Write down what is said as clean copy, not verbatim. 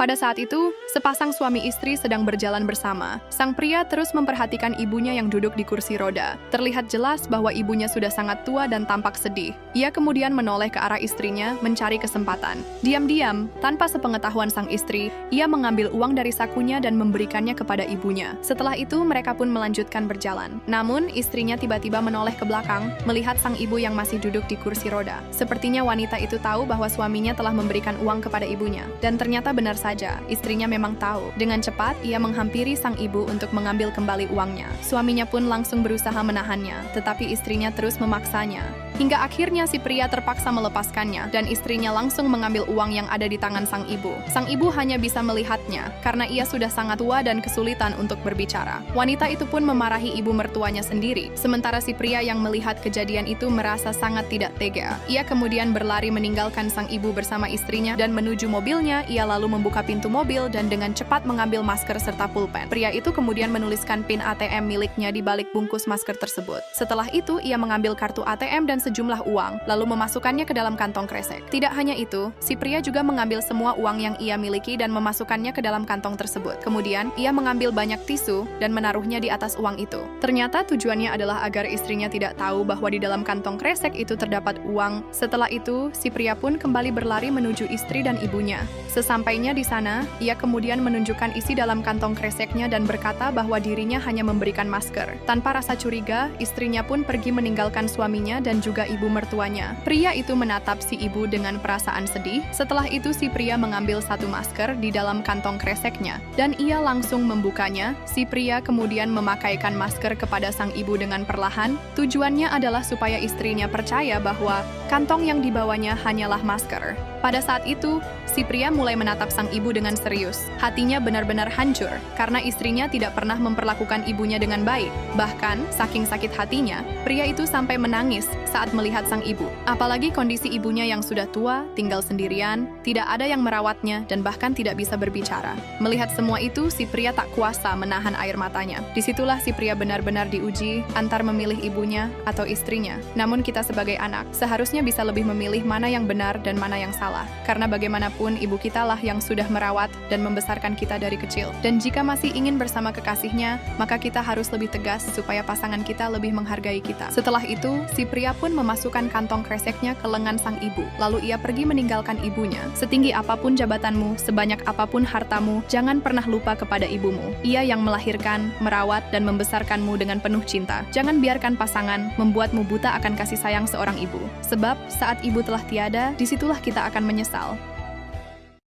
Pada saat itu, sepasang suami istri sedang berjalan bersama. Sang pria terus memperhatikan ibunya yang duduk di kursi roda. Terlihat jelas bahwa ibunya sudah sangat tua dan tampak sedih. Ia kemudian menoleh ke arah istrinya, mencari kesempatan. Diam-diam, tanpa sepengetahuan sang istri, ia mengambil uang dari sakunya dan memberikannya kepada ibunya. Setelah itu, mereka pun melanjutkan berjalan. Namun, istrinya tiba-tiba menoleh ke belakang, melihat sang ibu yang masih duduk di kursi roda. Sepertinya wanita itu tahu bahwa suaminya telah memberikan uang kepada ibunya. Dan ternyata benar saja, istrinya memang tahu. Dengan cepat, ia menghampiri sang ibu untuk mengambil kembali uangnya. Suaminya pun langsung berusaha menahannya, tetapi istrinya terus memaksanya. Hingga akhirnya si pria terpaksa melepaskannya, dan istrinya langsung mengambil uang yang ada di tangan sang ibu. Sang ibu hanya bisa melihatnya, karena ia sudah sangat tua dan kesulitan untuk berbicara. Wanita itu pun memarahi ibu mertuanya sendiri, sementara si pria yang melihat kejadian itu merasa sangat tidak tega. Ia kemudian berlari meninggalkan sang ibu bersama istrinya dan menuju mobilnya. Ia lalu membuka pintu mobil dan dengan cepat mengambil masker serta pulpen. Pria itu kemudian menuliskan PIN ATM miliknya di balik bungkus masker tersebut. Setelah itu, ia mengambil kartu ATM dan sejumlah uang, lalu memasukkannya ke dalam kantong kresek. Tidak hanya itu, si pria juga mengambil semua uang yang ia miliki dan memasukkannya ke dalam kantong tersebut. Kemudian, ia mengambil banyak tisu dan menaruhnya di atas uang itu. Ternyata tujuannya adalah agar istrinya tidak tahu bahwa di dalam kantong kresek itu terdapat uang. Setelah itu, si pria pun kembali berlari menuju istri dan ibunya. Sesampainya di sana, ia kemudian menunjukkan isi dalam kantong kreseknya dan berkata bahwa dirinya hanya memberikan masker. Tanpa rasa curiga, istrinya pun pergi meninggalkan suaminya dan juga ibu mertuanya. Pria itu menatap si ibu dengan perasaan sedih. Setelah itu si pria mengambil satu masker di dalam kantong kreseknya dan ia langsung membukanya. Si pria kemudian memakaikan masker kepada sang ibu dengan perlahan. Tujuannya adalah supaya istrinya percaya bahwa kantong yang dibawanya hanyalah masker. Pada saat itu, si pria mulai menatap sang ibu dengan serius. Hatinya benar-benar hancur karena istrinya tidak pernah memperlakukan ibunya dengan baik. Bahkan, saking sakit hatinya, pria itu sampai menangis saat melihat sang ibu. Apalagi kondisi ibunya yang sudah tua, tinggal sendirian, tidak ada yang merawatnya, dan bahkan tidak bisa berbicara. Melihat semua itu, si pria tak kuasa menahan air matanya. Disitulah si pria benar-benar diuji antar memilih ibunya atau istrinya. Namun kita sebagai anak, seharusnya bisa lebih memilih mana yang benar dan mana yang salah. Karena bagaimanapun ibu kita lah yang sudah merawat dan membesarkan kita dari kecil. Dan jika masih ingin bersama kekasihnya, maka kita harus lebih tegas supaya pasangan kita lebih menghargai kita. Setelah itu, si pria pun memasukkan kantong kreseknya ke lengan sang ibu. Lalu ia pergi meninggalkan ibunya. Setinggi apapun jabatanmu, sebanyak apapun hartamu, jangan pernah lupa kepada ibumu. Ia yang melahirkan, merawat, dan membesarkanmu dengan penuh cinta. Jangan biarkan pasangan membuatmu buta akan kasih sayang seorang ibu. Sebab saat ibu telah tiada, disitulah kita akan menyesal.